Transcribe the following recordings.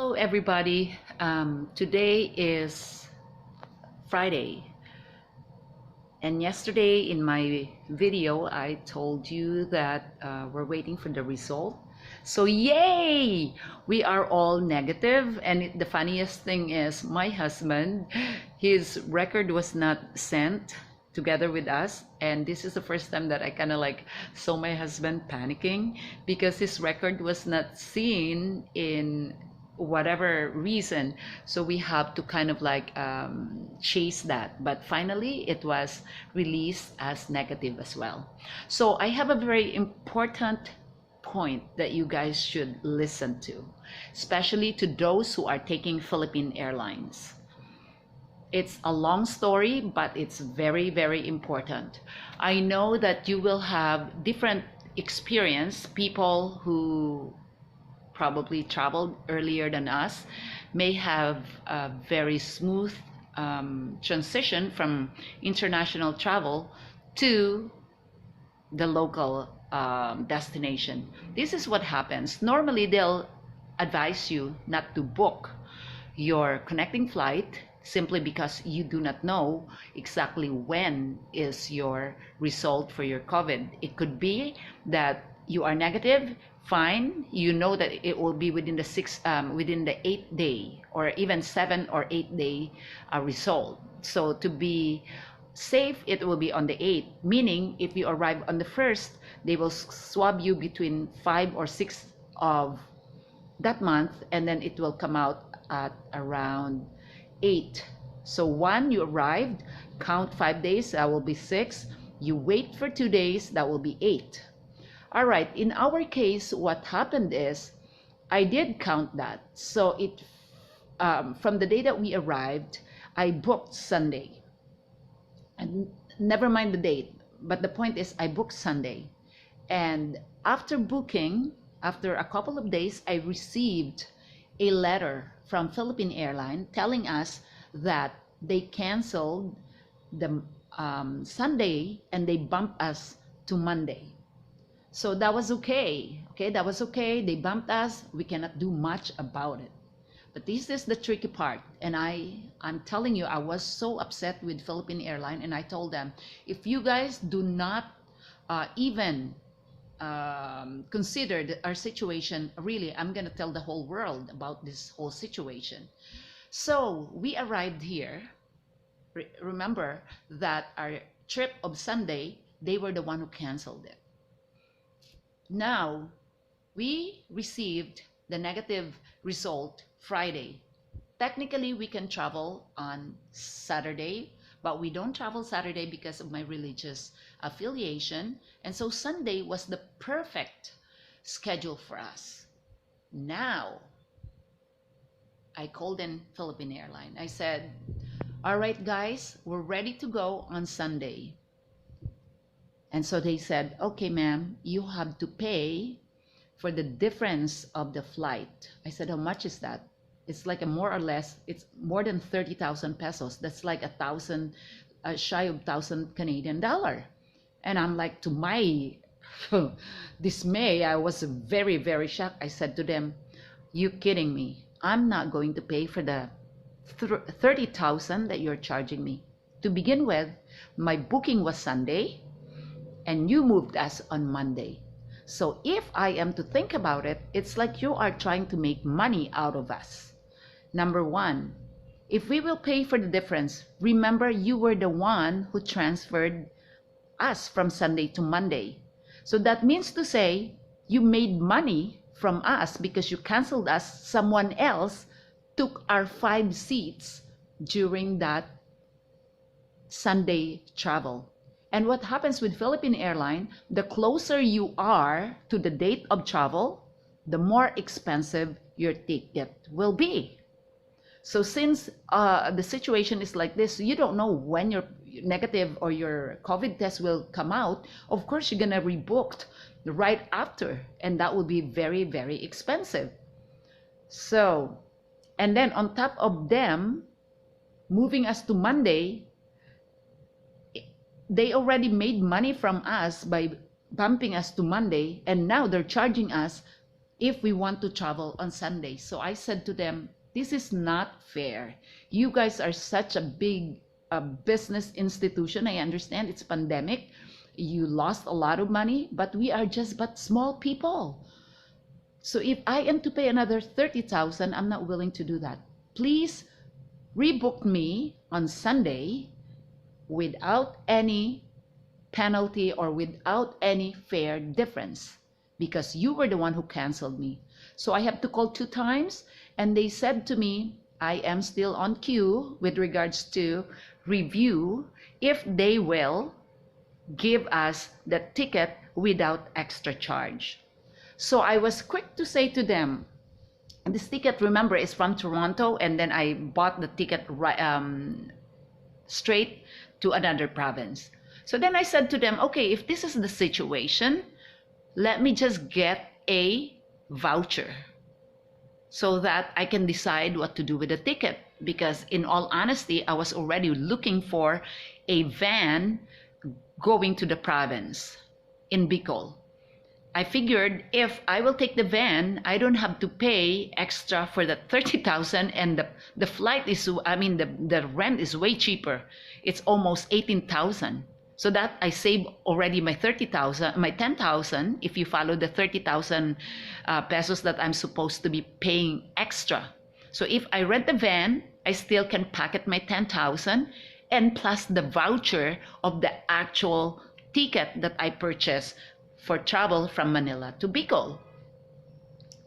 Hello, everybody. Today is Friday, and yesterday in my video, I told you that we're waiting for the result. So, yay! We are all negative, and the funniest thing is my husband, his record was not sent together with us, and this is the first time that I kind of like saw my husband panicking because his record was not seen in whatever reason. So we have to kind of like chase that, but finally it was released as negative as well. So I have a very important point that you guys should listen to, especially to those who are taking Philippine Airlines. It's a long story, but it's very, very important. I know that you will have different experience. People who probably traveled earlier than us may have a very smooth transition from international travel to the local destination. This is what happens. Normally, they'll advise you not to book your connecting flight simply because you do not know exactly when is your result for your COVID. It could be that you are negative, fine. You know that it will be within the 8 day or even 7 or 8 day result. So to be safe, it will be on the 8th. Meaning, if you arrive on the 1st, they will swab you between 5 or 6 of that month, and then it will come out at around 8. So you arrived, count 5 days, that will be 6. You wait for 2 days, that will be 8. All right, in our case, what happened is I did count that. So from the day that we arrived, I booked Sunday. And never mind the date, but the point is I booked Sunday. And after booking, after a couple of days, I received a letter from Philippine Airlines telling us that they canceled the Sunday and they bumped us to Monday. So that was okay. That was okay. They bumped us. We cannot do much about it. But this is the tricky part. And I'm telling you, I was so upset with Philippine Airlines, and I told them, if you guys do not even consider our situation, really, I'm going to tell the whole world about this whole situation. So we arrived here. Remember that our trip of Sunday, they were the one who canceled it. Now, we received the negative result Friday. Technically, we can travel on Saturday, but we don't travel Saturday because of my religious affiliation. And so Sunday was the perfect schedule for us. Now, I called in Philippine Airlines. I said, all right, guys, we're ready to go on Sunday. And so they said, okay, ma'am, you have to pay for the difference of the flight. I said, how much is that? It's like more or less, it's more than 30,000 pesos. That's like shy of 1,000 Canadian dollar. And I'm like, to my dismay, I was very, very shocked. I said to them, you kidding me? I'm not going to pay for the 30,000 that you're charging me. To begin with, my booking was Sunday, and you moved us on Monday. So if I am to think about it, it's like you are trying to make money out of us. Number one, if we will pay for the difference, remember you were the one who transferred us from Sunday to Monday. So that means to say you made money from us because you canceled us. Someone else took our 5 seats during that Sunday travel. And what happens with Philippine Airlines, the closer you are to the date of travel, the more expensive your ticket will be. So since the situation is like this, you don't know when your negative or your COVID test will come out, of course you're going to rebook right after, and that will be very, very expensive. So, and then on top of them moving us to Monday, they already made money from us by bumping us to Monday, and now they're charging us if we want to travel on Sunday. So I said to them, this is not fair. You guys are such a big business institution. I understand it's pandemic. You lost a lot of money, but we are just but small people. So if I am to pay another 30,000, I'm not willing to do that. Please rebook me on Sunday without any penalty or without any fare difference, because you were the one who canceled me. So I have to call 2 times, and they said to me, I am still on queue with regards to review if they will give us the ticket without extra charge. So I was quick to say to them, this ticket, remember, is from Toronto, and then I bought the ticket straight to another province. So then I said to them, okay, if this is the situation, let me just get a voucher so that I can decide what to do with the ticket. Because in all honesty, I was already looking for a van going to the province in Bicol. I figured if I will take the van, I don't have to pay extra for the 30,000, and the flight is, the rent is way cheaper. It's almost 18,000. So that I save already my 30,000, my 10,000, if you follow the 30,000 pesos that I'm supposed to be paying extra. So if I rent the van, I still can pocket my 10,000, and plus the voucher of the actual ticket that I purchased for travel from Manila to Bicol.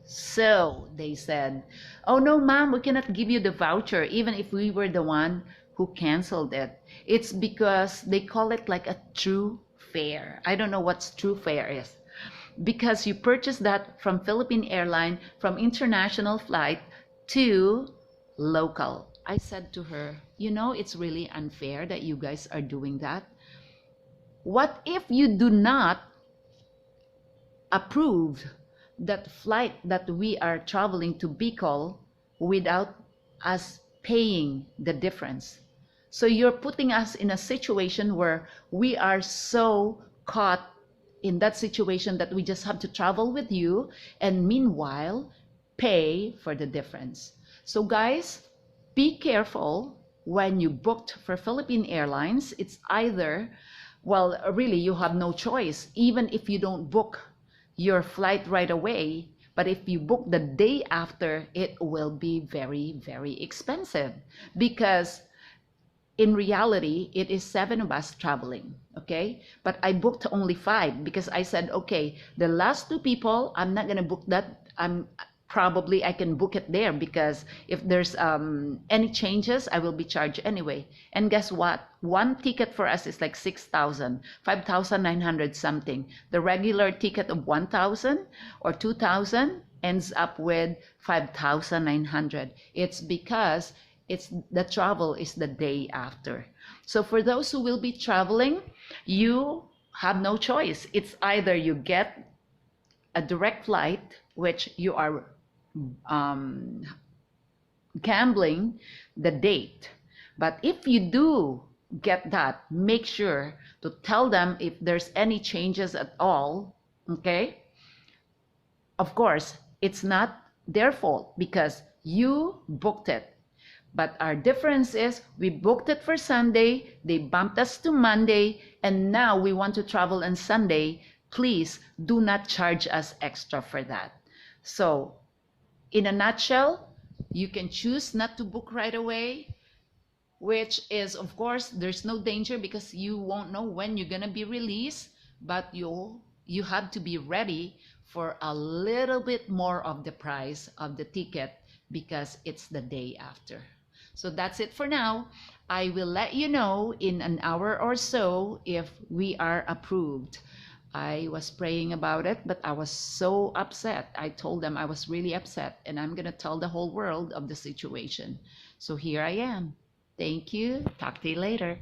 So they said, oh no, ma'am, we cannot give you the voucher even if we were the one who canceled it. It's because they call it like a true fare. I don't know what true fare is. Because you purchased that from Philippine Airline, from international flight to local. I said to her, you know, it's really unfair that you guys are doing that. What if you do not approve that flight that we are traveling to Bicol without us paying the difference? So you're putting us in a situation where we are so caught in that situation that we just have to travel with you and meanwhile pay for the difference. So guys, be careful when you booked for Philippine Airlines. It's either, well, really you have no choice, even if you don't book your flight right away. But if you book the day after, it will be very, very expensive, because in reality, it is 7 of us traveling, okay? But I booked only 5 because I said, okay, the last 2 people, I'm not gonna book that. Probably I can book it there, because if there's any changes, I will be charged anyway. And guess what? One ticket for us is like 6,000, 5,900 something. The regular ticket of 1,000 or 2,000 ends up with 5,900. It's because the travel is the day after. So for those who will be traveling, you have no choice. It's either you get a direct flight, which you are gambling the date. But if you do get that, make sure to tell them if there's any changes at all, okay? Of course, it's not their fault because you booked it. But our difference is we booked it for Sunday, they bumped us to Monday, and now we want to travel on Sunday. Please do not charge us extra for that. So in a nutshell, you can choose not to book right away, which is, of course, there's no danger because you won't know when you're gonna be released, but you have to be ready for a little bit more of the price of the ticket because it's the day after. So that's it for now. I will let you know in an hour or so if we are approved. I was praying about it, but I was so upset. I told them I was really upset, and I'm going to tell the whole world of the situation. So here I am. Thank you. Talk to you later.